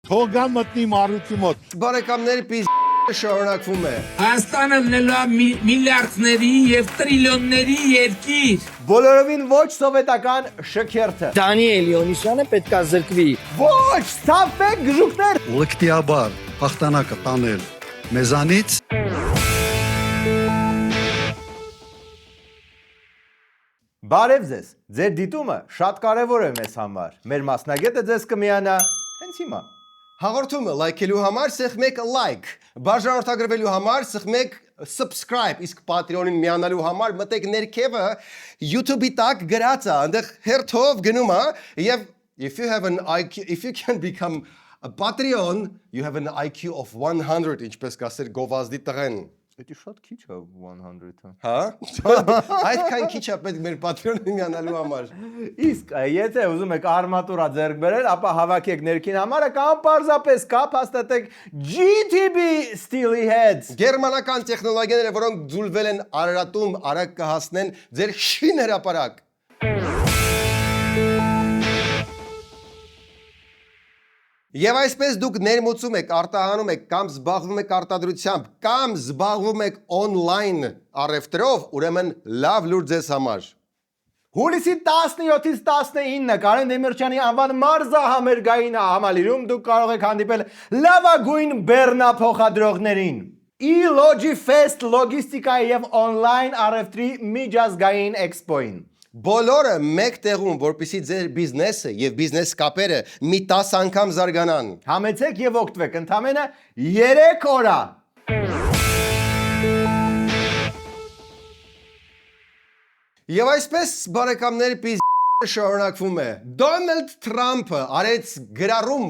Թողան մտնի Մարութի մոտ։ Բարեկամներ շարունակվում է։ Հայաստանը լինելու է միլիարդների եւ տրիլիոնների երկիր։ Բոլորովին ոչ սովետական շքերթը։ Դանիել Իոնիսյանը պետք է զրկվի։ Ոչ, ցավեք գժուկներ։ Լկտիաբար հաղթանակը տանել մեզանից։ Բարև ձեզ։ Ձեր դիտումը շատ կարևոր է մեզ համար։ Մեր մասնագետը ձեզ կմիանա հենց հիմա։ Հաղորդումը լայքելու համար սեղմեք լայք, բաժանորդագրվելու համար սեղմեք subscribe, իսկ Patreon-ին միանալու համար մտեք ներքևը YouTube-ի տակ գրած է, այնտեղ հերթով գնում է եւ if you can become a Patreon, you have an IQ of 100, ինչպես կասեր գովազդի տղեն։ Դա շատ քիչ է 100-ը։ Հա? Այդքան քիչ է պետք մեր Patreon-ին միանալու համար։ Իսկ եթե ուզում եք արմատուրա ձեռք բերել, ապա հավաքեք ներքին համարը կամ պարզապես կապ հաստատեք GTB Steely Heads։ Գերմանական տեխնոլոգիաները, որոնք ձուլվել են Արարատում, արագ կհասնեն ձեր շին հրապարակ։ Եվ այսպես դուք ներմուծում եք, արտահանում եք կամ զբաղվում եք արտադրությամբ, կամ զբաղվում եք on-line առևտրով, ուրեմն լավ լուր ձեզ համար։ Հուլիսի 17-ից 19 Կարեն Դեմիրճյանի անվան մարզահամերգային համալիրում դուք կարող եք հանդիպել լավագույն բեռնափոխադրողներին։ E-Logifest լոգիստիկայի եւ on-line առևտրի միջազգային էքսպոին։ Բոլորը մեկ տեղում, որպեսզի ձեր բիզնեսը եւ բիզնես կապերը մի 10 անգամ զարգանան։ Համեցեք եւ օգտվեք ընդամենը 3 օր։ Եվ այսպես բարեկամներ շարունակվում է։ Դոնալդ Թրամփը արեց գրառում,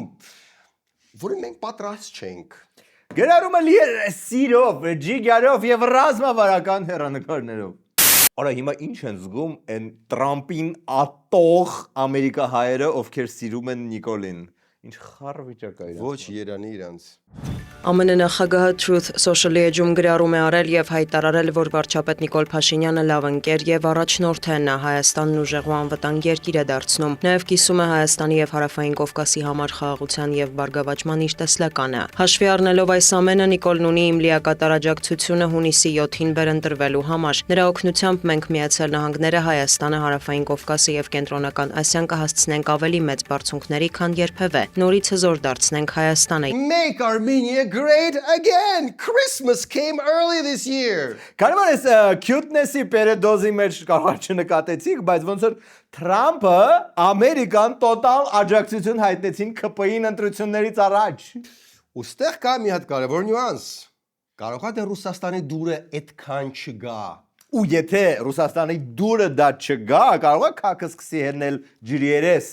որին մենք պատրաստ չենք։ Գրառումը լի է սիրով, ջիգարով եւ ռազմավարական հեռանկարներով։ Արա հիմա ինչ են զգում են Տրամպին ատող ամերիկահայերը, ովքեր սիրում են Նիկոլին։ Ինչ խառը վիճակ է իրանց։ Ոչ Երանի իրանց։ ԱՄՆ նախագահը Truth Social-ի էջում գրառում է արել եւ հայտարարել, որ վարչապետ Նիկոլ Փաշինյանը լավ ընկեր եւ առաջնորդ է, նա Հայաստանն ուժեղ ու անվտանգ երկիր է դարձնում։ Նաեւ կիսում է Հայաստանի եւ Հարավային Կովկասի համար խաղաղության եւ բարգավաճման իր տեսլականը։ Հաշվի առնելով այս ամենը, Նիկոլն ունի իմ լիակատար աջակցությունը հունիսի 7-ին վերընտրվելու համար։ Նրա օգնությամբ մենք Միացյալ Նահանգները, Հայաստանը, Հարավային Կովկասը եւ Կենտրոնական Ասիան կհասցնենք ավելի մեծ բարձունքների, քան երբևէ։ Նորից հզոր դարձնենք Հայաստանը։ Make Armenia great again. Christmas came early this year. Կարող ես cuteness-ի պերեդոզի մեջ կարող չնկատեցիք, բայց ոնց որ Թրամփը Ամերիկան տոտալ աջակցություն հայտնեցին ԿՊ-ին ընտրություններից առաջ։ Ոստեղ կա մի հատ կարևոր նյուանս։ Կարող է դեռ Ռուսաստանի դուրը այդքան չգա։ Ու եթե Ռուսաստանի դուրը դա չգա, կարող է քաքը սկսի հերնել ջրի երես։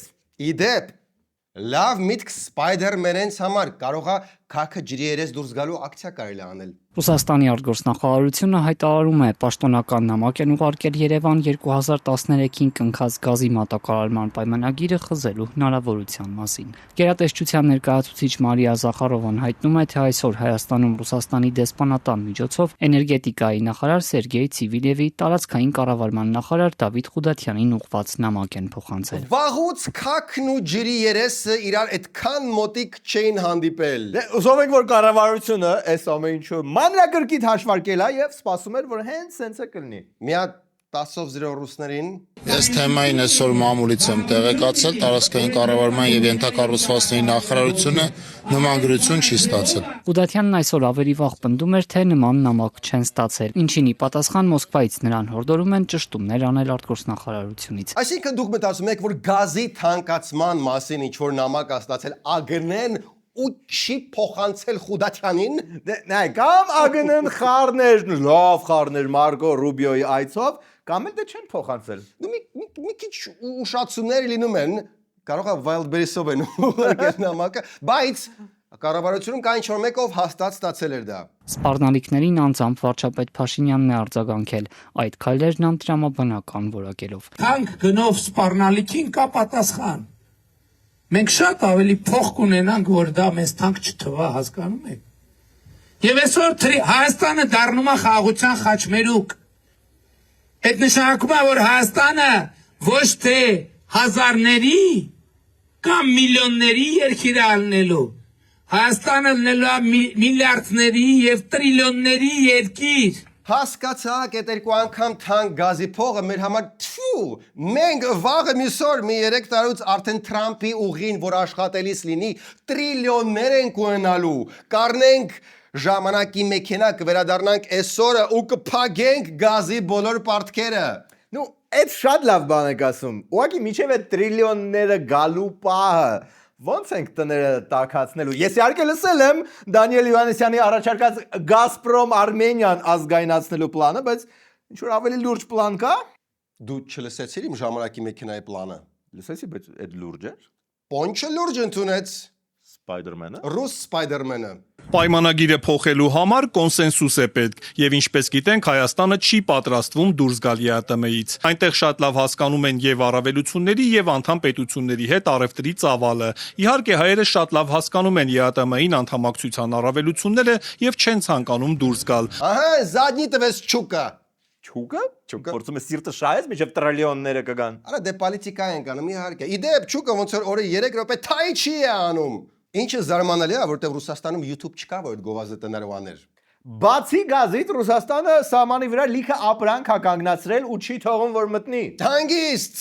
Իդեպ լավ միտք Spider-Man-ից համար կարող է քաքը ջրի երես դուրս գալու ակցիա կարելի անել։ Ռուսաստանի արտգործնախարարությունը հայտարարում է պաշտոնական նամակ են ուղարկել Երևան 2013-ին կնքած գազի մատակարարման պայմանագիրը խզելու հնարավորության մասին։ Գերատեսչության ներկայացուցիչ Մարիա Զախարովան հայտնում է, թե այսօր Հայաստանում Ռուսաստանի դեսպանատան միջոցով էներգետիկայի նախարար Սերգեյ Ցիվիլևի, տարածքային կառավարման նախարար Դավիթ Խուդատյանին ուղղված նամակ են փոխանցել։ Վաղուց քաքն ու ջրի երեսը իրար այդքան մոտիկ չէին հանդիպել։ Ուզում եք որ կառավարությունը այս ամեն ինչը մանրակրկիտ հաշվարկել է եւ սպասում էր, որ հենց սենսը կլինի։ Մի հատ 10-0 ռուսներին։ Ես թեմային այսօր մամուլից եմ տեղեկացել, տարածքային կառավարման եւ ենթակառուցվածքների նախարարությունը նման գրություն չի ստացել։ Խուդատյանն այսօր ավելի վաղ պնդում էր, թե նման նամակ չեն ստացել, ինչին ի պատասխան Մոսկվայից նրան հորդորում են ճշտումներ անել արտգործնախարարությունից։ Այսինքն դուք մտածում եք, որ գազի թանկացման մասին ինչ որ նամակ է ստացել ԱԳՆ-ն ու չի փոխանցել Խուդատյանին։ Նայ, կամ ԱԳՆ-ն խառներ, լավ խառներ Մարկո Ռուբիոյի այցով, կամ էլ դե չեն փոխանցել։ Դու մի քիչ ուշացումներ լինում են, կարող է Wildberries-ով են ուղարկել նամակը, բայց կառավարությունում կա ինչ-որ մեկով հաստատ ստացել էր դա։ Սպառնալիքներին անձամբ վարչապետ Փաշինյանն է արձագանքել, այդ քայլերն անտրամաբանական որակելով։ Թանկ գնով սպառնալիքին կա պատասխան։ Մենք շատ ավելի փող կունենանք, որ դա մեզ թանկ չթվա, հասկանում եք։ Եվ այսօր Հայաստանը դառնում է խաղաղության խաչմերուկ։ Այդ նշանակում է, որ Հայաստանը ոչ թե հազարների կամ միլիոնների երկիր է ալնելու, Հայաստանը լինելու է միլիարդների եւ տրիլիոնների երկիր։ Հասկացաք, այդ երկու անգամ թանկ գազի փողը մեր համար թու, մենք վաղը միսօր մի 3 տարուց արդեն Թրամփի ուղին, որ աշխատելիս լինի, տրիլիոններ ենք ունենալու, կառնենք ժամանակի մեքենա, կվերադառնանք այսօրը ու կփագենք գազի բոլոր պարտքերը։ Ну, այդ շատ լավ բան եք ասում։ Ուղղակի միջև այդ տրիլիոնները գալու պահը ոնց ենք տները տակացնելու։ Ես իհարկե լսել եմ Դանիել Հովհաննիսյանի առաջարկած Գազպրոմ Արմենիան ազգայնացնելու պլանը, բայց ինչ որ ավելի լուրջ պլան կա։ Դու չլսեցիր իմ ժամանակի մեքենայի պլանը։ Լսեցի, բայց այդ լուրջ է։ Պոնչը լուրջ ընդունեց Սպայդերմենը։ ռուս Սպայդերմենը։ Պայմանագիրը փոխելու համար կոնսենսուս է պետք, եւ ինչպես գիտենք, Հայաստանը չի պատրաստվում դուրս գալ ԵԱՏՄ-ից։ Այնտեղ շատ լավ հասկանում են եւ առավելությունների եւ անդամ պետությունների հետ առևտրի ծավալը։ Իհարկե, հայերը շատ լավ հասկանում են ԵԱՏՄ-ին անդամակցության առավելությունները եւ չեն ցանկանում դուրս գալ։ Ահա, զադնի տվես չուկա։ Չուկը։ Փորձում է սիրտը շահես, միջև տրիլիոնները կգան։ Արա դե պոլիտիկա են կանում իհարկե։ Իդեպ չուկը ոնց որ օրը 3 րոպե թայ չի է անում։ Ինչը զարմանալի է, որտեղ Ռուսաստանում YouTube չկա, որ այդ գովազդը տնարողաներ։ Բացի գազից Ռուսաստանը սահմանի վրա լիքը ապրանք է կանգնացրել ու չի թողում որ մտնի։ Հանգիստ։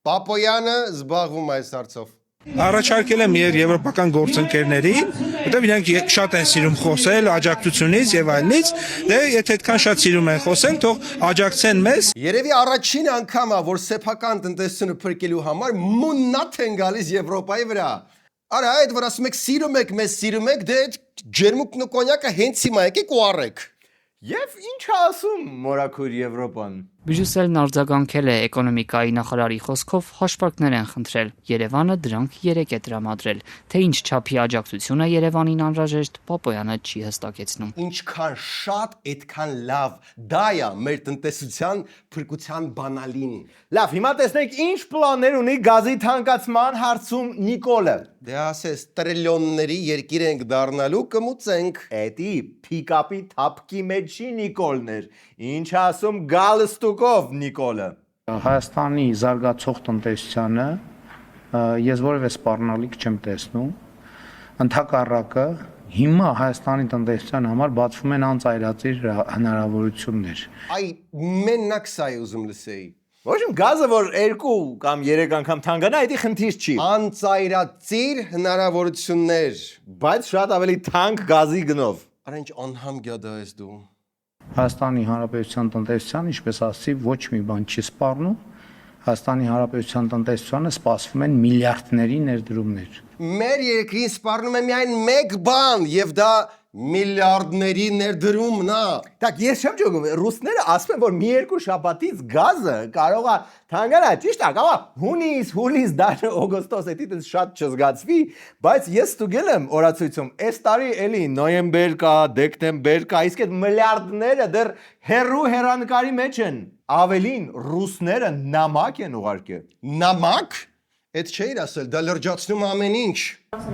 Պապոյանը զբաղվում է այս հարցով։ Առաջարկել եմ եվրոպական գործընկերներին, որտեղ իրենք շատ են սիրում խոսել աջակցությունից եւ այլնից, դե եթե այդքան շատ սիրում են խոսել, թող աջակցեն մեզ։ Երևի առաջին անգամը, որ սեփական տնտեսությունը փրկելու համար մուննաթ են գալիս Եվրոպայի վրա։ Արա այդ որ ասում եք սիրում եք, մեզ սիրում եք, դե այդ ջերմուկն ու կոնյակը հենց հիմա եկեք ու առեք։ Եվ ինչ է ասում մորաքույր Եվրոպան։ Բրյուսելն արձագանքել է էկոնոմիկայի նախարարի խոսքով հաշվարկներ են խնդրել։ Երևանը դրանք 3 է տրամադրել։ Թե ինչ չափի աջակցություն է Երևանին անհրաժեշտ, Պապոյանը չի հստակեցնում։ Ինչքան շատ, այդքան լավ։ Դա է մեր տնտեսության փրկության բանալին։ Լավ, հիմա տեսնենք ինչ պլաններ ունի գազի թանկացման հարցում Նիկոլը։ Դե ասես տրիլիոնների երկիր ենք դառնալու կմուծենք։ Էդի փիկապի թափքի մեջ չի Նիկոլներ։ Ինչ ասում գալստուկով Նիկոլը։ Հայաստանի զարգացող տնտեսությանը ես որևէ սպառնալիք չեմ տեսնում։ Ընդհակառակը հիմա Հայաստանի տնտեսության համար բացվում են անծայրածիր հնարավորություններ։ Այ մենակ սա է ուզում լսեի։ Ոչ իմ գազը որ 2 կամ 3 անգամ թանկանա, դա խնդիր չի։ Անծայրածիր հնարավորություններ, բայց շատ ավելի թանկ գազի գնով։ Արա ինչ անհամ գյադա ես դու։ Հայաստանի Հանրապետության տնտեսության, ինչպես ասացի, ոչ մի բան չի սպառնում։ Հայաստանի Հանրապետության տնտեսությանը սպասվում են միլիարդների ներդրումներ։ Մեր երկրին սպառնում է միայն մեկ բան, եւ դա միլիարդների ներդրումն է։ Դակ ես չեմ ճոգում, ռուսները ասում են որ մի 2 շաբաթից գազը կարող է թանկանա, ճիշտ է, կարող է հունիս, դաշը օգոստոս էդից շատ չզգացվի, բայց ես ստուգել եմ օրացույցում, այս տարի էլի նոյեմբեր կա, դեկտեմբեր կա, իսկ այդ միլիարդները դեռ հերու հերանեկարի մեջ են։ Ավելին ռուսները նամակ են ուղարկել։ Նամակ։ Այդ չէր ասել, դա լրջացնում ամեն ինչ։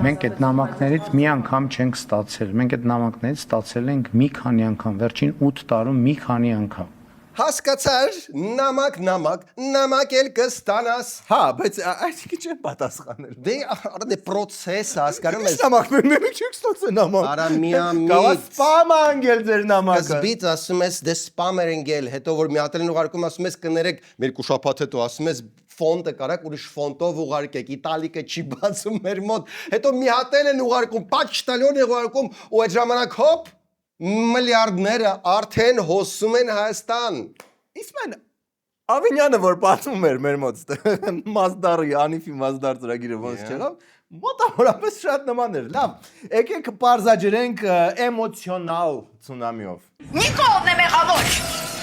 Մենք այդ նամակներից մի անգամ չենք ստացել։ Մենք այդ նամակներից ստացել ենք մի քանի անգամ, վերջին 8 տարում մի քանի անգամ։ Հասկացար, նամակ էլ կստանաս։ Հա, բայց այսինքն չեմ պատասխանել։ Դե արա դե process հասկանում ես։ Նամակներն չեք ստացել նամակ։ Արա միամիտ։ Կա սպամ անգել ձեր նամակը։ Կզբից ասում ես դե սպամ էր ընկել, հետո որ մի հատ են ուղարկում ասում ես կներեք, մեր կուշապատ հետո ասում ես ֆոնտը կարակ ուրիշ ֆոնտով ուղարկեք, իտալիկը չի բացում մեր մոտ, հետո մի հատ են ուղարկում, պաչտալյոն է ուղարկում ու այդ ժամանակ հոպ միլիարդները արդեն հոսում են Հայաստան։ Իսկ մեն Ավինյանը որ պատմում էր մեր մոտ Մազդարի, Անիֆի Մազդար ծրագիրը ոնց չեղավ, մոտավորապես շատ նման էր։ Լավ, եկեք պարզաջրենք էմոցիոնալ ցունամիով։ Նիկոլն է մեղավոր,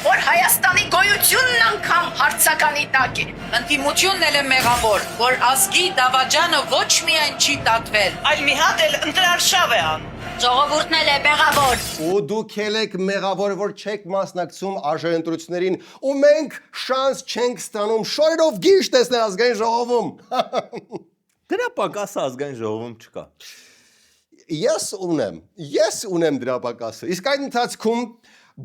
որ Հայաստանի գոյությունն անգամ հարցականի տակ է։ Ընդդիմությունն էլ է մեղավոր, որ ազգի դավաճանը ոչ միայն չի տատվել, այլ մի հատ էլ ընտրարշավ է անում։ Ժողովուրդն էլ է մեղավոր։ Ու դուք եք մեղավոր, որ չեք մասնակցում արժանընտրություններին, ու մենք շանս չենք ստանում շորերով գիշ տեսնել ազգային ժողովում։ Դրա պակասը ազգային ժողովում չկա։ Ես ունեմ դրա պակասը։ Իսկ այդ ընթացքում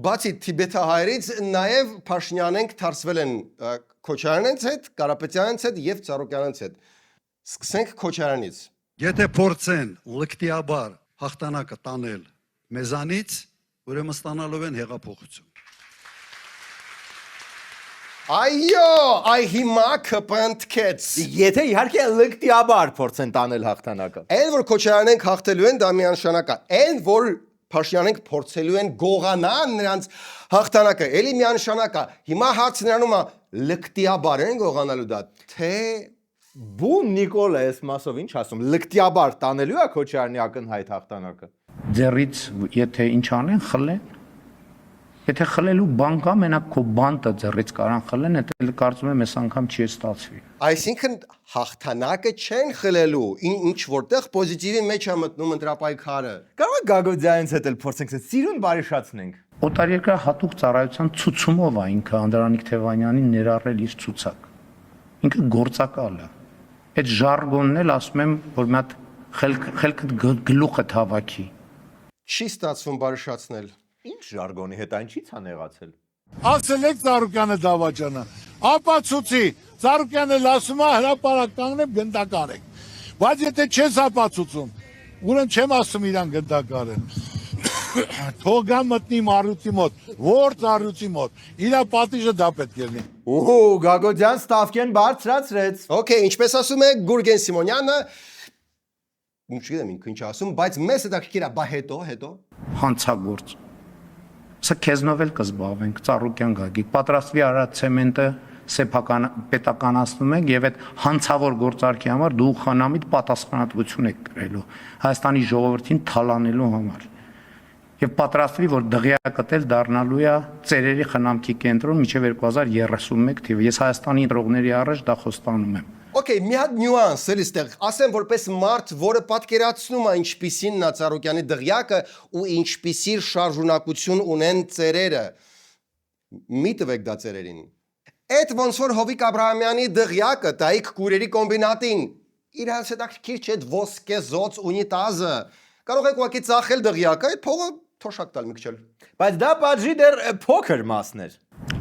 բացի Թիբեթահայերից նաև Փաշինյանենք թարսվել են Քոչարյանից հետ, Կարապետյանից հետ եւ Ծառուկյանից հետ։ Սկսենք Քոչարյանից։ Եթե փորձեն լկտիաբար հաղթանակը տանել մեզանից, ուրեմն ստանալով են հեղափոխություն։ Այո, այ հիմա կպընթքեց։ Եթե իհարկե լկտիաբար փորձեն տանել հաղթանակը։ Այն որ Քոչարյանենք հաղթելու են դա միանշանակ է։ Այն որ Փաշինյանենք փորձելու են գողանան նրանց հաղթանակը, էլի միանշանակ է։ Հիմա հարցը նրանում է լկտիաբար են գողանալու դա, թե Բուն Նիկոլը այս մասով ինչ ասում, լկտիաբար տանելու է Քոչարյանի ակնհայտ հաղթանակը։ Ձեռից եթե ինչ անեն, խլեն։ Եթե խլելու բան կա, մենակ քո բանտը ձեռից կարան խլեն, դա կարծում եմ այս անգամ չի ստացվի։ Այսինքն հաղթանակը չեն խլելու, ինչ որտեղ պոզիտիվի մեջ է մտնում ընտրապայքարը։ Կարող է Գագոձյանից հետ էլ փորձենք սիրուն բարեշացնենք։ Օտարերկրյա հատուկ ծառայության ցուցումով է ինքը Անդրանիկ Թևանյանին ներառել իր ցուցակ։ Ինքը գործակալ է։ Այդ ժարգոնն էլ ասում եմ, որ մի հատ խելքը գլուխը հավաքի։ Չի ստացվում բարեշացնել։ Ինչ ժարգոնի հետ այն չից անեղացել։ Ասել եք Ծառուկյանը Դավաճանը։ Ապացուցի, Ծառուկյանը ասում է հրապարակ կանգնեմ գնդակարեք։ Բայց եթե չես ապացուցում, ուրեմն չեմ ասում իրան գնդակար են։ Թողա մտնի Մարութի մոտ, որ Ծառուկյանի մոտ։ Իրա պատիժը դա պետք է լինի։ Ուհ, Գագոձյան Ստավկեն բարձրացրեց։ Okay, ինչպես ասում է Գուրգեն Սիմոնյանը, չգիտեմ ինքը ինչ ասում, բայց մեզ հետաքրքիր է, բա հետո Հանցագործ։ Սա քեզնով էլ կզբաղվենք, Ծառուկյան Գագիկ, պատրաստվի արած ցեմենտը սեփական պետականացնում ենք եւ այդ հանցավոր գործարքի համար դու խանամիտ պատասխանատվություն եք կրելու Հայաստանի ժողովրդին թալանելու համար։ Եվ պատրաստվի, որ դղյակը էլ դառնալու է ծերերի խնամքի կենտրոն մինչև 2031 թիվը։ Ես Հայաստանի ընտրողների առաջ դա խոստանում եմ։ Okay, մի հատ նյուանս էլ ստեղ, ասեմ որպես մարդ, որը պատկերացնում է ինչպիսին նա Ծառուկյանի դղյակը ու ինչպիսի շարժունակություն ունեն ծերերը։ Մի տվեք դա ծերերին։ Այդ ոնց որ Հովիկ Աբրահամյանի դղյակը տայք կուրերի կոմբինատին, իր հետաքրքիր չէ այդ ոսկեզոծ ունիտազը։ Կարող եք ուղղակի ծախել դղյակը, այդ փողը թոշակ տալ մի քիչ էլ։ Բայց դա պատժի դեռ փոքր մասն էր։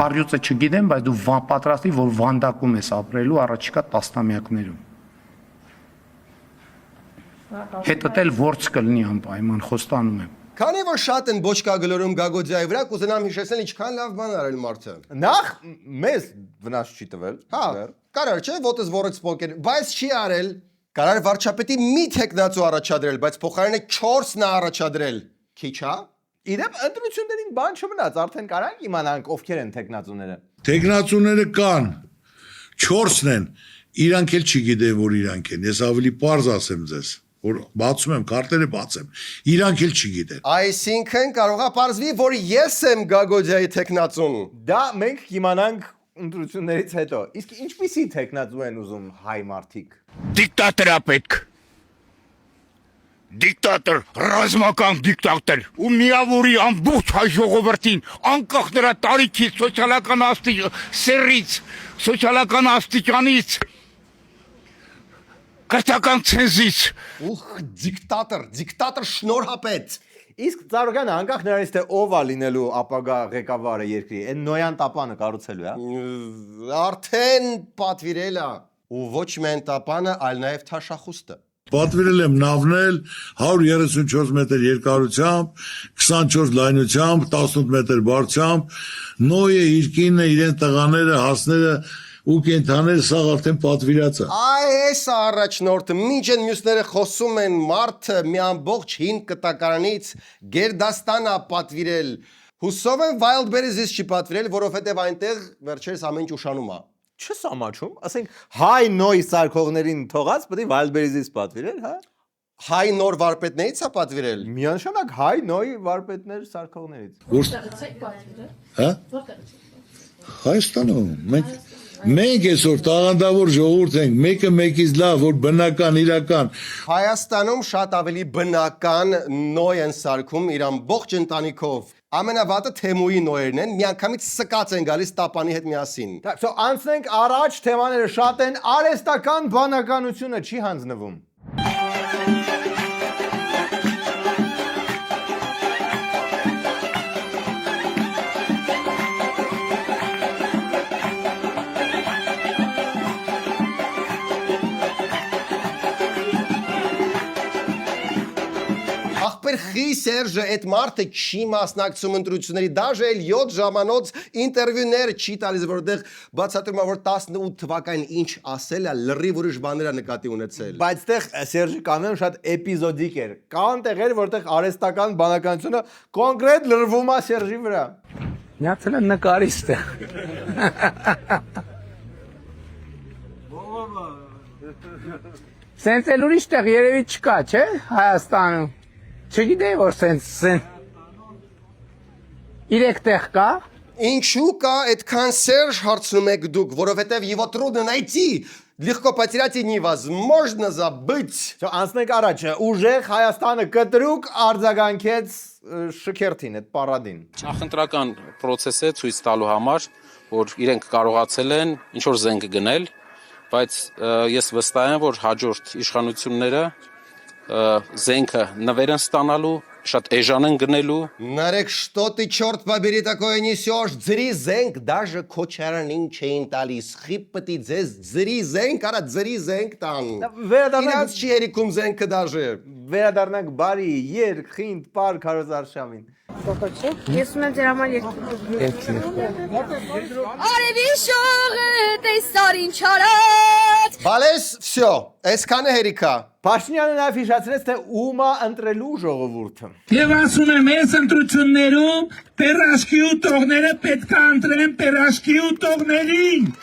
Առյուծը չգիտեմ, բայց դու պատրաստի, որ վանդակում ես ապրելու առաջիկա տասնամյակներում։ Հետդ էլ ворց կլինի անպայման, խոստանում եմ։ Քանի որ շատ են բոչկա գլորում Գագոձյայի վրա, կուզենամ հիշեցնել ինչքան լավ բան արել մարդը։ Նախ մեզ վնաս չի տվել։ Հա, կարար չէ, ոտս ворոց սպոկեր, բայց չի արել։ Կարար վարչապետի մի տեխնացու առաջադրել, բայց փոխարենը 4-ն է առաջադրել։ Քիչ հա։ Իրեմ ընտրություններին բան չմնաց, արդեն կարանք իմանանք ովքեր են տեխնացուները։ Տեխնացուները կան, 4-ն են, իրանք էլ չգիտեն, որ իրանք են, ես ավելի պարզ ասեմ ձեզ, որ բացում եմ, կարտերը բացեմ, իրանք էլ չգիտեն։ Այսինքն կարող է պարզվի, որ ես եմ Գագոձյայի տեխնացուն։ Դա մենք կիմանանք ընտրություններից հետո։ Իսկ ինչպիսի տեխնացու են ուզում հայ մարդիկ։ Դիկտատորա պետք։ Դիկտատոր, ռազմական դիկտատոր ու միավորի ամբողջ հայ ժողովրդին անկախ նրա տարիքից, սոցիալական սերից, սոցիալական աստիճանից, կրթական ցենզից։ Ուխ, դիկտատոր շնորհապետ։ Իսկ Ծառուկյանը անկախ նրանից թե ով է լինելու ապագա ղեկավարը երկրի, այն նոյան տապանը կառուցելու է։ Արդեն պատվիրել է։ Ու ոչ միայն տապանը, այլ նաև թաշախուստը։ Պատվիրել եմ նավնել 134 մետր երկարությամբ, 24 լայնությամբ, 18 մետր բարձրությամբ, նոյը իր կինը, իրեն տղաները, հասները ու կենթաները սաղ արդեն պատվիրած է։ Այս առաջնորդը, մինչեն մյուսները խոսում են մարդը մի ամբողջ հին կտակարանից գերդաստան է պատվիրել։ Հուսով եմ Wildberries-ից չի պատվիրել, որովհետև այնտեղ վերջերս ամեն ինչ ուշանում է։ Չսամաչում, ասենք հայ նոյ սարքողներին թողած պետք է Wildberries-ից պատվիրել, հա։ Հայ նոր վարպետներից է պատվիրել։ Միանշանակ հայ նոյ վարպետներ սարքողներից։ Հա։ Հայաստանում մենք այսօր տաղանդավոր ժողովուրդ ենք, մեկը մեկից լավ, որ բնական, իրական։ Հայաստանում շատ ավելի բնական նոյ են սարքում իր ամբողջ ընտանիքով։ Ամենավատը Թեմուի նոյերն են, միանգամից սկած են գալիս տապանի հետ միասին։ So անցնենք առաջ, թեմաները շատ են, արհեստական բանականությունը չի հանձնվում։ Մեր խի Սերժը այդ մարդը չի մասնակցում ընտրությունների, դաժե 7 ժամանոց ինտերվյուներ չի տալիս, որտեղ բացատրում է, որ 18 թվականին ինչ ասել է, լրիվ ուրիշ բաներ է նկատի ունեցել։ Բայց այդտեղ Սերժի կանոնը շատ էպիզոդիկ էր։ Կան տեղեր, որտեղ արհեստական բանականությունը կոնկրետ լրվում է Սերժի վրա։ Միացել են նկարիչ տեղ։ Սենց էլ ուրիշ տեղ երևի չկա, չէ, Հայաստանում։ Չգիտեի, որ սենց 3 տեղ կա։ Ինչու կա այդքան Սերժ հարցնում եք դուք, որովհետև его трудно найти, легко потерять и невозможно забыть։ Անցնենք առաջ, ուժեղ Հայաստանը կտրուկ արձագանքեց շքերթին, այդ պարադին։ Նախընտրական process է ցույց տալու համար, որ իրենք կարողացել են ինչ որ զենք գնել, բայց ես վստահ եմ, որ հաջորդ իշխանությունները զենքը նվեր են ստանալու, շատ էժան են գնելու։ Нарек, что ты, черт побери, такое несешь? Ձրի զենք даже քոչարանին չէին տալիս։ Խիպտի ձեզ ձրի զենք, արա ձրի զենք տան։ Իրաց չի հերիքում զենքը даже։ Վերադառնանք բարի, երկ, խինդ, պար Քարոզարշավին։ Ես ունեմ ձեր համար Արևի շողը տեսար ինչ արած։ Բալես, всё, այսքանը հերիքա։ Փաշինյանը նաև հիշեցրեց, թե ումա ընտրելու ժողովուրդը։ Եվ ասում եմ, այս ընտրություններում պերաշկի ուտողները պետք է ընտրեն պերաշկի ուտողներին։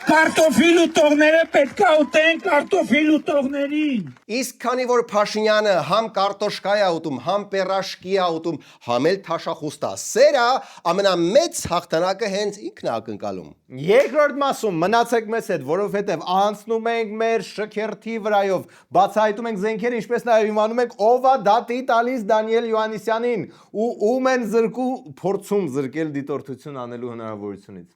Կարտոֆիլ ուտողները պետք է ուտեն կարտոֆիլ ուտողներին։ Իսկ քանի որ Փաշինյանը համ կարտոշկա է ուտում, համ պերաշկի է ուտում, համ էլ թաշախուստա սերա, ամենամեծ հաղթանակը հենց ինքն է ակնկալում։ Երկրորդ մասում մնացեք մեզ հետ, որովհետև անցնում ենք մեր շքերթի վրայով, բացահայտում ենք զենքերը, ինչպես նաև իմանում ենք ով է դատի տալիս Դանիել Յոհաննիսյանին ու ում են փորձում զրկել դիտորդություն անելու հնարավորությունից։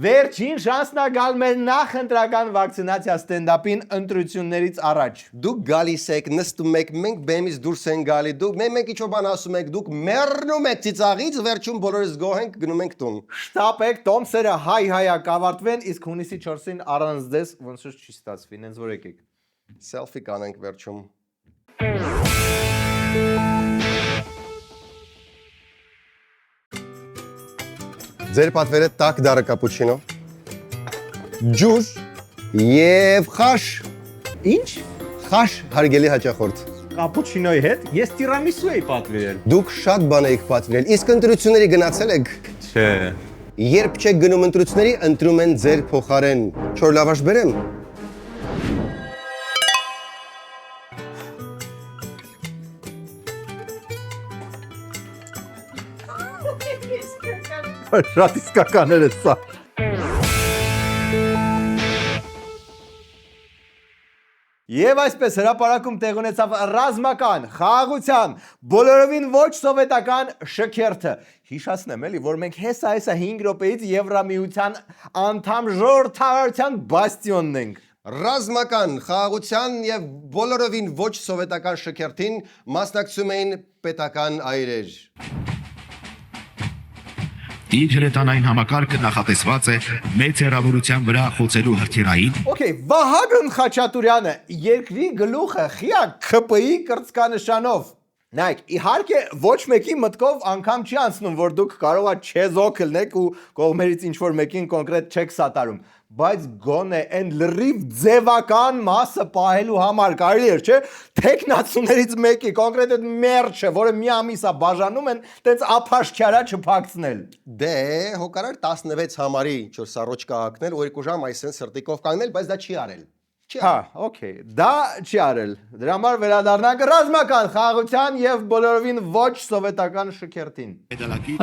Վերջին շանսն է գալ մեր նախընտրական վակցինացիա ստենդափին ընտրություններից առաջ։ Դուք գալիս եք, նստում եք, մենք բեմից դուրս են գալի, դուք մենք ինչ-որ բան ասում եք, դուք մեռնում եք ծիծաղից, վերջում բոլորս գոհ ենք, գնում ենք տուն։ Շտապեք, տոմսերը հայ-հայա կավարտվեն, իսկ հունիսի 4-ին առանց դես ոնց որ չի ստացվի, նենց որ եկեք։ Սելֆի կանենք վերջում։ Ձեր պատվերը տաք դարը կապուչինո, ջուր և խաշ։ Ինչ? Խաշ հարգելի հաճախորդ։ Կապուչինոյի հետ ես տիրամիսու էի պատվիրել։ Դուք շատ բան եք պատվիրել, իսկ ընտրությունների գնացել եք։ Չէ։ Երբ չեք գնում ընտրությունների, ընտրում են ձեր փոխարեն։ Չոր լավաշ բերեմ։ Շատ իսկականներ է սա։ Եվ այսպես հրապարակում տեղ ունեցավ ռազմական, խաղաղության, բոլորովին ոչ սովետական շքերթը։ Հիշացնեմ էլի, որ մենք հեսա 5 րոպեից Եվրամիության անդամ ժողովրդավարության բաստիոնն ենք։ Ռազմական, խաղաղության և բոլորովին ոչ սովետական շքերթին մասնակցում էին պետական այրեր։ Իր հրետանային համակարգը նախատեսված է մեծ հեռավորության վրա խոցելու հրթիռային։ Okay, Վահագն Խաչատուրյանը երկրի գլուխը խիա ՔՊ-ի կրծքանշանով։ Նայեք, իհարկե ոչ մեկի մտքով անգամ չի անցնում, որ դուք կարող եք չեզոք լնեք ու կողմերից ինչ-որ մեկին կոնկրետ չեք սատարում, բայց գոնե այն լրիվ ձևական մասը պահելու համար կարելի էր, չէ՞, տեխնացուներից մեկի, կոնկրետ այդ մերճը, որը մի ամիս է բաժանում են, տենց ափաշքյարա չփակցնել։ Դե, հոկարար 16 համարի 4 սառոջ կհակնել, 2 ժամ այսեն սրտիկով կանգնել, բայց դա չի արել։ Հա, okay, դա չի արել։ Դրա համար վերադառնանք ռազմական խաղաղության եւ բոլորովին ոչ սովետական շքերթին։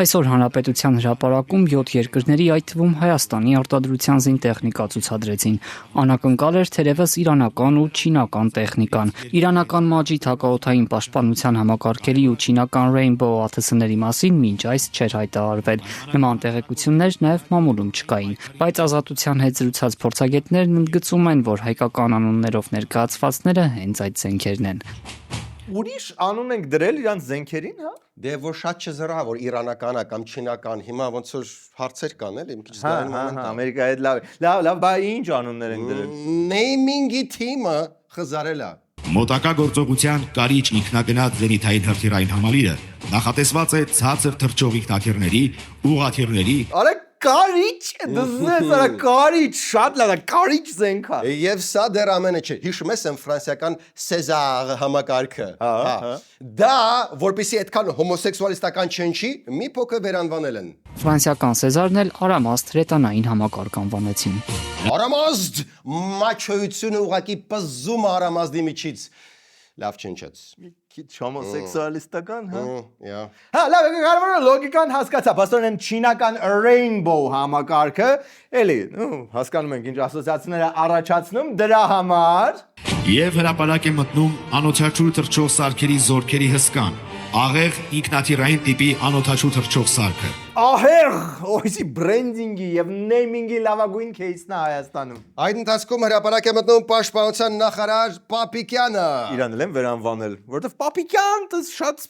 Այսօր Հանրապետության հրապարակում 7 երկրների, այդ թվում Հայաստանի արտադրության զինտեխնիկա ցուցադրեցին։ Անակնկալ էր թերևս իրանական ու չինական տեխնիկան։ Իրանական Մաջիդ հակաօդային պաշտպանության համակարգերի ու չինական Rainbow ԱԹՍ-ների մասին մինչ այս չէր հայտարարվել։ Նման տեղեկություններ նաեւ մամուլում չկային, բայց Ազատության հետ զրուցած փորձագետներն ընդգծում են, որ հայկական անուններով ներկայացվածները հենց այդ զենքերն են։ ուրիշ անուն ենք դրել իրանց զենքերին, հա։ Դե որ շատ չզրա որ իրանական կամ չինական հիմա ոնց որ հարցեր կան էլի մի քիչ դային մոմենտ Ամերիկայի հետ լավ, բա ինչ անուններ են դրել։ Նեյմինգի թիմը խզարել է։ Մոտակա գործողության կարիճ ինքնագնաց զենիթային հրթիռային համալիրը նախատեսված է ցածր թռչող ինքնաթիռների, ուղաթիռների Արա կարիճ, դզես արա կարիճ, շատ լավ, կարիճ զենք է։ Եվ սա դեռ ամենը չէ։ Հիշում ես ֆրանսիական Սեզար համակարգը։ Դա որպեսի այդքան հոմոսեքսուալիստական չնչի, մի փոքր վերանվանել են։ Ֆրանսիական Սեզարն էլ Արամաստ հրետանային համակարգ անվանեցին։ Արամազդ մաչոյությունը ուղակի պզում արամազդի միջից։ Լավ չնչեց։ Քիչ հոմոսեքսուալիստական, հա։ Հա, լավ, կարևորը լոգիկան հասկացա, բաստորեն չինական Rainbow համակարգը, էլի, հասկանում ենք ինչ ասոցիացիաները առաջացնում դրա համար։ եւ հրապարակ է մտնում անօթաչու թռչող սարքերի զորքերի հսկան, աղեղ ինքնաթիռային տիպի անօթաչու թռչող սարքը։ Ահեղ, օյսի բրենդինգի եւ նեյմինգի լավագույն քեյսն է Հայաստանում։ Այդ ընթացքում հրապարակ է մտնում պաշտպանության նախարար Պապիկյանը։ Իրան էլ են վերանվանել, որովհետեւ Պապիկյան դες շատ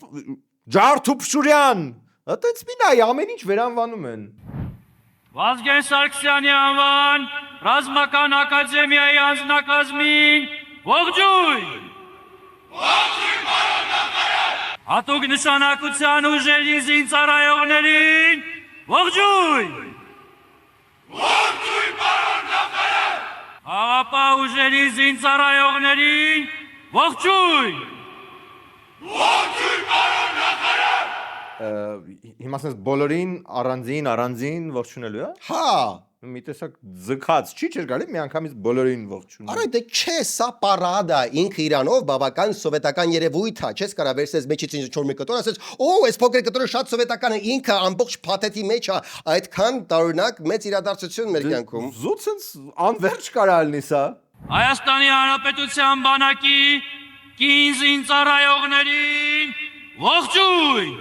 Ջարդուփշուրյան։ Այդպես մինայ ամեն ինչ վերանվանում են։ Վազգեն Սարգսյանի անվան ռազմական ակադեմիայի անձնակազմին ողջույն։ Ողջույն պարոն նախարար։ Հատուկ նշանակության ուժերի զինծառայողներին ողջույն։ Ողջույն պարոն նախարար։ Խաղապահ ուժերի զինծառայողներին ողջույն։ Ողջույն պարոն նախարար։ Հիմա ասես բոլորին առանձին ողջունելու է։ Հա, մի տեսակ ձգած չի չէր գալի մի անգամից բոլորին ողջունել։ Արա դե չէ, սա պարադա ինքը իրանով բավական սովետական երևույթ է, չես կարա վերցես մեջից ինչ որ մի կտոր, ասես, «Օ, այս փոքր կտորը շատ սովետական է, ինքը ամբողջ փաթեթի մեջ է»։ Այդքան տարօրինակ մեծ իրադարձություն մեր կյանքում։ Զուծենց անverջ կարա լինի սա։ Հայաստանի Հանրապետության բանակի կին զինծառայողներին ողջույն։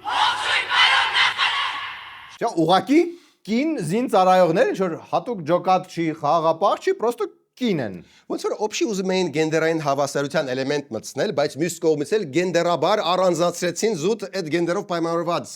Ողջույն պարոն նախարար։ Չէ, ուղակի կին զինծառայողներ ինչ որ հատուկ ջոկատ չի, խաղաղապահ չի, պրոստը կին են։ Ոնց որ օբշի ուզում էին գենդերային հավասարության էլեմենտ մտցնել, բայց մյուս կողմից էլ գենդերաբար առանձնացրեցին զուտ այդ գենդերով պայմանավորված։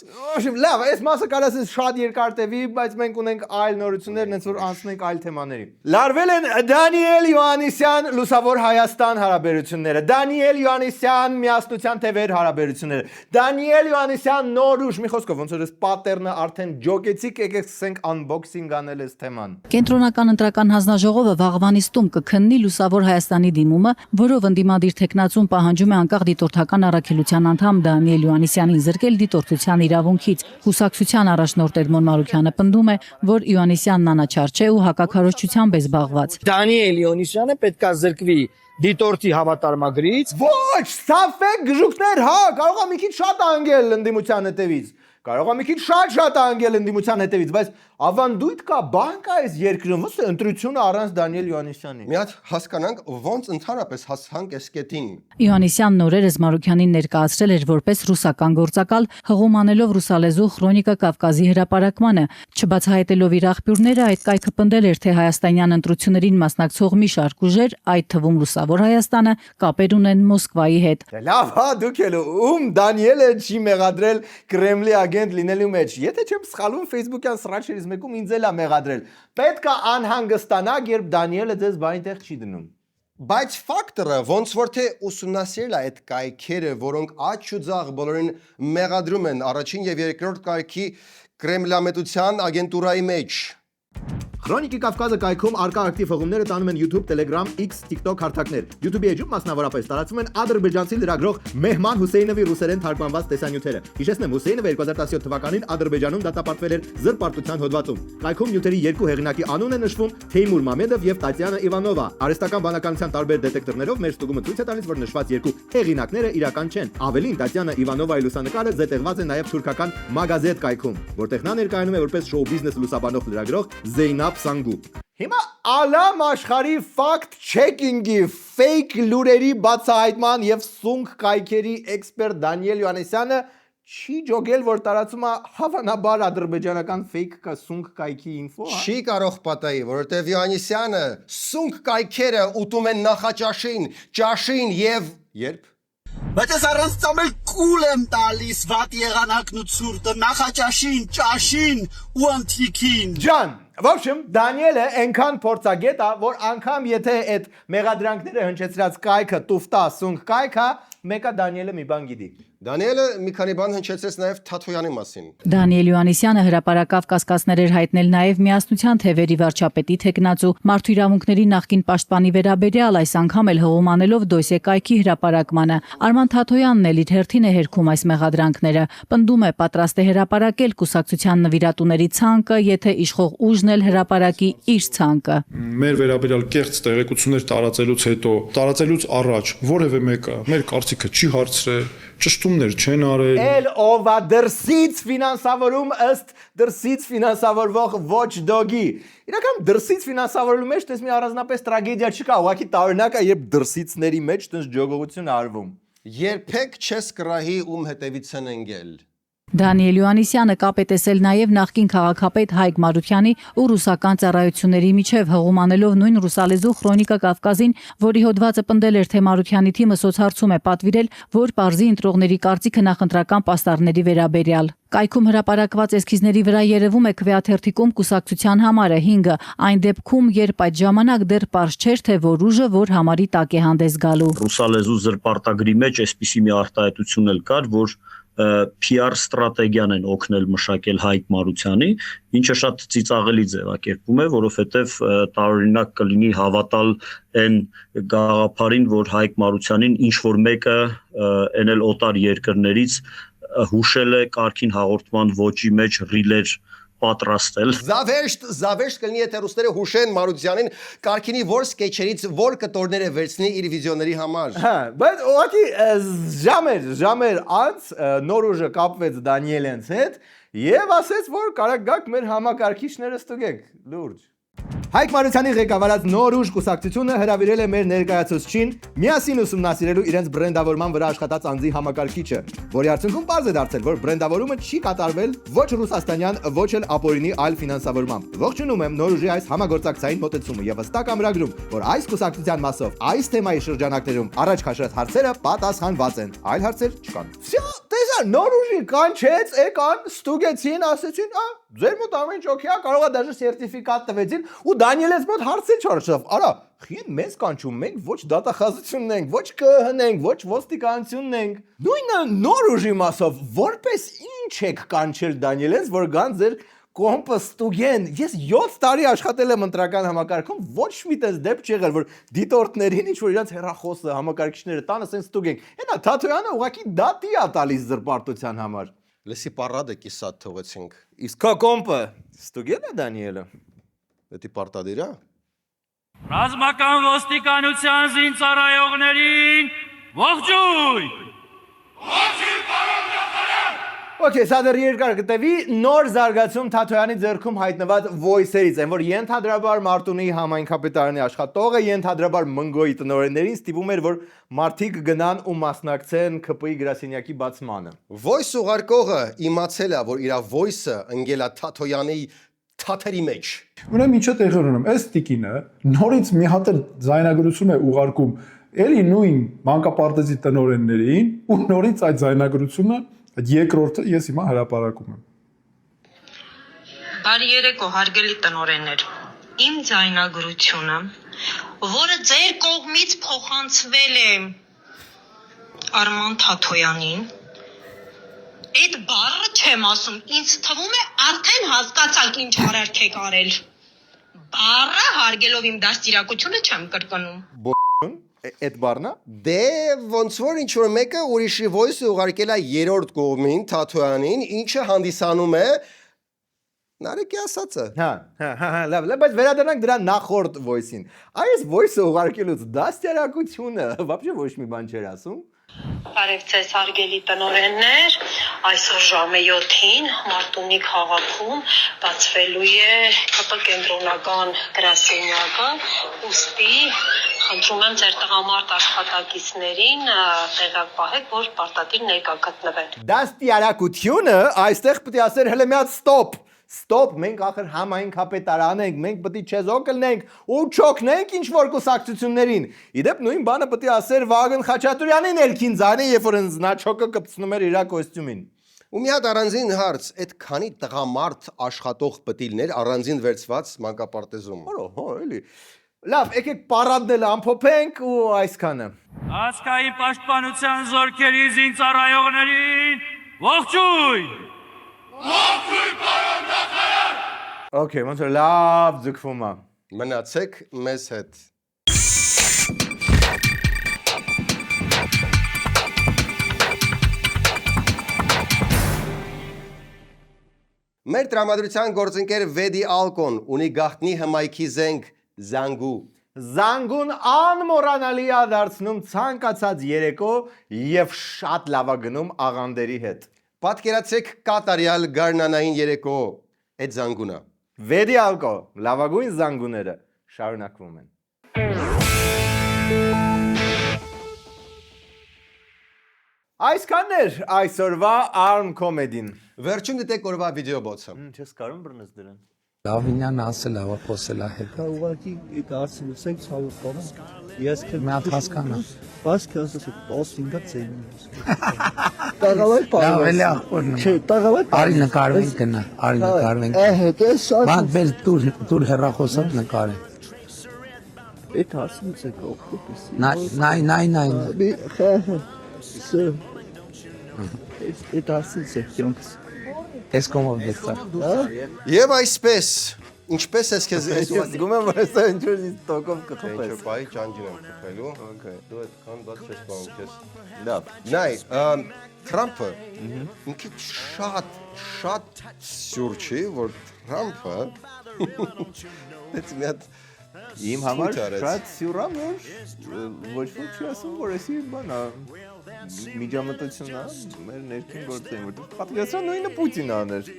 Լավ, այս մասը կարասես շատ երկար տևի, բայց մենք ունենք այլ նորություններ, նենց որ անցնենք այլ թեմաների։ Լարվել են Դանիել Յոհաննիսյան Լուսավոր Հայաստան հարաբերությունները, Դանիել Յոհաննիսյան Միասնության թևեր հարաբերությունները, Դանիել Յոհաննիսյան նոր ուժ, մի խոսքով ոնց որ այս պատերնը արդեն ջոկեցիկ, եկեք սկսենք unboxing անել այս թեման։ Կենտրոնական ընտրական հանձնաժողովը վաղվանից տուն կքննի Լուսավոր Հայաստանի դիմումը, որով ընդդիմադիր տեխնացուն պահանջում է անկախ դիտորդական առաքելության անդամ Դանիել Յոհաննիսյանին զրկել դիտորդության իրավունքից։ Կուսակցության առաջնորդ Էդմոն Մարուքյանը պնդում է, որ Յոհաննիսյանն անաչառ չէ ու հակաքարոզչությամբ է զբաղված։ Դանիել Յոհաննիսյանը պետք է զրկվի դիտորդի հավատարմագրից։ Ոչ, սա ֆեկ գժուկներ, հա, կարող է մի քիչ շատ անգել ընդդիմության հետևից։ Կարող է մի քիչ շատ անգել ընդդիմության հետևից, բայց ավանդույթ կա, բան կա այս երկրում, ոնց է ընտրությունը առանց Դանիել Յոհաննիսյանի։ Մի հատ հասկանանք ոնց ընդհանրապես հասանք այս կետին։ Յոհաննիսյանն օրերս Մարուքյանին ներկայացրել էր որպես ռուսական գործակալ, հղում անելով ռուսալեզու քրոնիկա Կավկազի հրապարակմանը, չբացահայտելով իր աղբյուրները, այդ կայքը պնդել էր, թե հայաստանյան ընտրություններին մասնակցող մի շարք ուժեր, այդ թվում Լուսավոր Հայաստանը, կապեր ունեն Մոսկվայի հետ։ Լավ, հա, դուք էլ Դանիելը չի մեղադրել Կրեմլի ագենտ լինելու մեջ։ Եթե չեմ սխալվում, Facebook-յան սրաչերից մեկում ինձ էլ է մեղադրել։ Պետք է անհանգստանաք, երբ Դանիելը ձեզ բանի տեղ չի դնում։ Բայց ֆակտորը ոնց որ թե ուսումնասիրել է այդ կայքերը, որոնք աճ ու ձախ բոլորին մեղադրում են առաջին եւ երկրորդ կայքի կրեմլամետության ագենտուրայի մեջ։ Քրոնիկի Կավկազը կայքում արկա ակտիվ հղումները տանում են YouTube, Telegram, X, TikTok հարթակներ։ YouTube-ի էջում մասնավորապես տարածվում են ադրբեջանցի լրագրող Մեհման Հուսեյնովի ռուսերեն թարգմանված տեսանյութերը։ Հիշեցնեմ, Հուսեյնովը 2017 թվականին Ադրբեջանում դատապարտվել էր զրպարտության հոդվածում։ Կայքում նյութերի երկու հեղինակի անուն է նշվում՝ Թեյմուր Մամեդով եւ Տատյանա Իվանովա։ Արհեստական բանականության տարբեր դետեկտորներով մեր ստուգումը ցույց է տալիս, որ նշված երկու հեղինակները իրական չեն։ Ավելին, Տատյանա Իվանովայի լուսանկարը զետեղված է նաեւ թուրքական Մագազետ կայքում, որտեղ նա ներկայանում է որպես շոու բիզնես լուսաբանող լրագրող Զեյնաբ Սանգու։ Հիմա ալամ աշխարհի fact checking-ի, fake լուրերի բացահայտման եւ սունկ կայքերի էքսպերտ Դանիել Յոհաննիսյանը չի ջոգել, որ տարածում է հավանաբար ադրբեջանական fake կա սունկ կայքի ինֆո։ Չի կարող պատահի, որովհետեւ Յոհաննիսյանը սունկ կայքերը ուտում են նախաճաշին, ճաշին եւ երբ Բայց ես առանց ծամել կուլ եմ տալիս վատ եղանակն ու ցուրտը, նախաճաշին, ճաշին ու ընթրիքին։ Ջան, в общем, Դանիելը այնքան փորձագետ է, որ անգամ եթե այդ մեղադրանքները հնչեցրած կայքը տուֆտա սունկ կայքա, մեկը Դանիելը մի բան գիտի։ Դանիելը մի քանի բան հնչեցրեց նաև Թաթոյանի մասին։ Դանիել Յովհաննիսյանը հրապարակավ կասկածներ էր հայտնել նաև Միասնության թևերի վարչապետի թեկնածու մարդու իրավունքների նախկին պաշտպանի վերաբերյալ, այս անգամ էլ հողում անելով դոսիե կայքի հրապարակմանը։ Արման Թաթոյանն էլ իր հերթին է հերքում այս մեղադրանքները, պնդում է պատրաստ է հրապարակել կուսակցության նվիրատուների ցանկը, եթե իշխող ուժն էլ հրապարակի իր ցանկը։ Մեր վերաբերյալ կեղծ տեղեկություններ տարածելուց հետո, տարածելուց առաջ որևէ մեկը մեր կարծիքը չի հարցրել, ճշտումներ չեն արել։ Էլ ով դրսից ֆինանսավորում ըստ դրսից ֆինանսավորվող watchdog-ի։ Իրական դրսից ֆինանսավորելու մեջ դες մի առանձնապես տրագեդիա չկա, ուղղակի տարօրինակ է, երբ դրսիցների մեջ տես ջոգողություն արվում։ Երբեք չես կռահի ում հետևից են ընկել։ Դանիել Յովհաննիսյանը կապ է տեսել նաև նախկին քաղաքապետ Հայկ Մարությանի ու ռուսական ծառայությունների միջև հողում անելով նույն ռուսալեզու Խրոնիկա Կավկազին, որի հոդվածը պնդել էր, թե Մարությանի թիմը սոցհարցում է պատվիրել, որ պարզի ընտրողների կարծիքը նախընտրական պաստառների վերաբերյալ։ Կայքում հրապարակված էսքիզների վրա երևում է քվեաթերթիկում կուսակցության համարը 5-ը, այն դեպքում, երբ այդ ժամանակ դեռ պարզ չէր, թե որ ուժը որ համարի տակ է հանդես գալու։ Ռուսալեզու զրպարտագրի մեջ այսպիսի մի արտահայտություն էլ կար, որ PR ստրատեգիան են օգնել մշակել Հայկ Մարությանի, ինչը շատ ծիծաղելի ձևակերպում է, որովհետև տարօրինակ կլինի հավատալ այն գաղափարին, որ Հայկ Մարությանին ինչ որ մեկը էնել օտար երկրներից հուշել է կարգին հաղորդման ոճի մեջ ռիլեր պատրաստել։ Զավեշտ կլինի, եթե ռուսները հուշեն Մարությանին Կարքինի որ սկեչերից որ կտորները վերցնի իր վիդեոների համար։ Հա, բայց ուղղակի ժամեր անց նոր ուժը կապվեց Դանիելյանց հետ եւ ասեց, որ կարակ գաք մեր համակարգիչները ստուգեք, լուրջ։ Հայկ Մարությանի ղեկավարած նոր ուժ կուսակցությունը հրավիրել է մեր ներկայացուցչին միասին ուսումնասիրելու իրենց բրենդավորման վրա աշխատած անձի համակարգիչը, որի արդյունքում պարզ է դարձել, որ բրենդավորումը չի կատարվել ոչ ռուսաստանյան, ոչ էլ ապօրինի այլ ֆինանսավորմամբ։ Ողջունում եմ նոր ուժի այս համագործակցային մոտեցումը եւ հստակ ամրագրում, որ այս կուսակցության մասով այս թեմայի շրջանակներում առաջ քաշած հարցերը պատասխանված են, այլ հարցեր չկան։ Տեսա նոր ուժի կանչեց, եկան, ստուգեցին, ասեցին, ձեր մոտ ամեն ինչ օքեյ է, կարող է դաժե սերտիֆիկատ տվեցին ու Դանիելից մոտ հարցեր չարժավ։ Արա, խին մեզ կանչում, մենք ոչ դատախազությունն ենք, ոչ ԿՀ-ն ենք, ոչ ոստիկանությունն ենք։ Նույնը նոր ուժի մասով որպես ինչ եք կանչել Դանիելից, որ գան ձեր կոմպը ստուգեն։ Ես 7 տարի աշխատել եմ ընտրական համակարգում, ոչ մի տես դեպք չի եղել, որ դիտորդներին ինչ որ իրանց հեռախոսը համակարգիչները տանը ասեն ստուգենք։ Հենա Թաթոյանը ուղղակի դատի է տալիս զրպարտության համար։ Լսի պարադը կիսատ թողեցինք։ Իսկ քո կոմպը ստուգել է Դանիելը։ Դա պարտադիր է։ Ռազմական ոստիկանության զինծառայողներին ողջույն։ Ողջույն պարոն նախարար։ Okay, սա դեռ երկար կտևի նոր զարգացում Թաթոյանի ձեռքում հայտնված voice-երից են, որ ենթադրաբար Մարտունի համայնքապետարանի աշխատողը ենթադրաբար Մնգոյի տնօրեններին ստիպում էր, որ մարդիկ գնան ու մասնակցեն ԿՊ-ի գրասենյակի բացմանը։ Voice ուղարկողը իմացել է, որ իր voice-ը ընկել է Թաթոյանի թաթերի մեջ։ Ուրեմն ինչը տեղի ունեմ, այս տիկինը նորից մի հատ զայնագրություն է ուղարկում էլի նույն մանկապարտեզի տնօրեններին ու նորից այդ զայնագրությունը այդ երկրորդը ես հիմա հրապարակում եմ։ Բարի երեկո, հարգելի տնօրեններ։ Իմ ձայնագրությունը, որը ձեր կողմից փոխանցվել է Արման Թաթոյանին, այդ բառը չեմ ասում, ինձ թվում է արդեն հասկացաք ինչ արարք եք արել։ Բառը հարգելով իմ դաստիարակությունը չեմ կրկնում։ Այդ բառնա։ Դե ոնց որ ինչ որ մեկը ուրիշի voice-ը ուղարկել է երրորդ կողմին Թաթոյանին, ինչը հանդիսանում է Նարեկի ասածը։ Հա, լավ, բայց վերադառնանք դրա նախորդ voice-ին։ Այս voice-ը ուղարկելուց դաստիարակությունը вообще ոչ մի բան չէր ասում։ Բարև ձեզ հարգելի տնօրեններ, այսօր ժամը 7-ին Մարտունի քաղաքում բացվելու է ԿՊ կենտրոնական գրասենյակը, ուստի խնդրում եմ ձեր տղամարդ աշխատակիցներին տեղակ պահեք, որ պարտադիր ներկա գտնվեն։ Դաստիարակությունը այստեղ պետք է ասեր հələ մի հատ stop։ Ստոպ, մենք ախր համային կապետարան ենք, մենք պետք է չեզոք լնենք ու չոքնենք ինչ որ կուսակցություններին։ Իդեպ նույն բանը պետք է ասեր Վագն Խաչատուրյանին Էլքին Զարին, երբ որ նա չոկը կպցնում էր իր կոստյումին։ Ու մի հատ առանձին հարց, այդ քանի տղամարդ աշխատող պտիլներ առանձին վերծված մանկապարտեզում։ Հո, էլի։ Լավ, եկեք պարադնել ամփոփենք ու այսքանը։ Ազգային պաշտպանության զորքերի զինծառայողներին ողջույն։ Ողջույն, պարոն նախարար։ Okay, ոնց որ լավ ձգվում է։ Մնացեք մեզ հետ։ Մեր տրամադրության գործընկեր Վեդի Ալկոն ունի գաղտնի հմայքի զենք Զանգու։ Զանգուն անմոռանալի է դարձնում ցանկացած երեկո եւ շատ լավ է գնում աղանդերի հետ։ Պատկերացրեք կատարյալ գարնանային երեկո այդ Զանգունը։ Վեդի Ալկո, լավագույն զանգուները շարունակվում են։ Այսքանն էր այսօրվա Arm Comedy-ն։ Վերջում դիտեք օրվա վիդեոբոցը։ Չես կարող բռնես դրան։ Լավինյան ասել է, որ խոսել է հետ։ Ուղղակի դարձնենք ցավոքով։ Ես Մի հատ հասկանա։ Բասկը ասած 15-ը ծեին։ Տաղավար Լավ է ախորն։ Չէ, տաղավար։ Արի նկարվենք գնա, արի նկարվենք։ Հետո շատ Ման բել դուր հեռախոսով նկարե։ Այդ հասնից է կողքից։ Այդ հասնից է կյանքս։ Էս կոմով դեսա։ Եվ այսպես, ինչպես ես քեզ Ես զգում եմ, որ սա ինչ-որ տոկով կխփես։ Ինչ-որ բայ ճանջին եմ խփելու։ Okay։ Դու այդքան բաց չես բանում քեզ։ Լավ։ Նայ, Թրամփը ինքը շատ սյուր չի, որ Թրամփը դից մի հատ Իմ համար շատ սյուր է, որ ոչ ոք չի ասում, որ էսի բանա միջամտությունն է, մեր ներքին գործերին, որտեղ պատկերացրա նույնը Պուտինը աներ։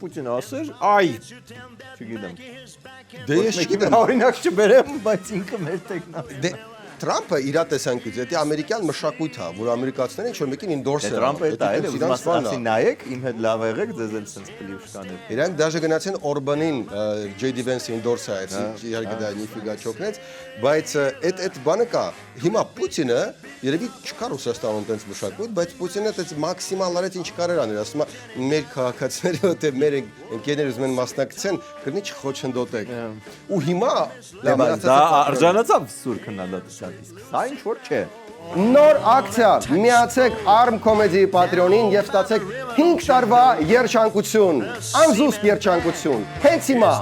Պուտինը ասեր, այ, չգիտեմ։ Դե ես չգիտեմ, օրինակ չբերեմ, բայց ինքը մեր տեխնացին։ Դե Թրամփը իր տեսանկյունից, դա ամերիկյան մշակույթ է, որ ամերիկացիները ինչ որ մեկին ինդորս են։ Թրամփը դա էլ է, ասի նայեք, իմ հետ լավ եղեք, ձեզ էլ sense պլյուշկաներ։ Իրանք դաժե գնացին Օրբանին JD Vance-ին ինդորս այցի, իհարկե դա նիֆիգա չոքնեց, բայց այդ բանը կա։ Հիմա Պուտինը երևի չկա Ռուսաստանում տենց մշակույթ, բայց Պուտինը տենց մաքսիմալ արեց ինչ կարեր անել, ասում է մեր քաղաքացիները թե մեր ընկերները ուզում են մասնակցեն, կրնի չխոչընդոտեք։ Ու հիմա դա արժանացավ սուր քննադատության, իսկ սա ինչ որ չէ։ Նոր ակցիա, միացեք Arm Comedy Patreon-ին եւ ստացեք 5 տարվա երջանկություն, անզուսպ երջանկություն։ Հենց հիմա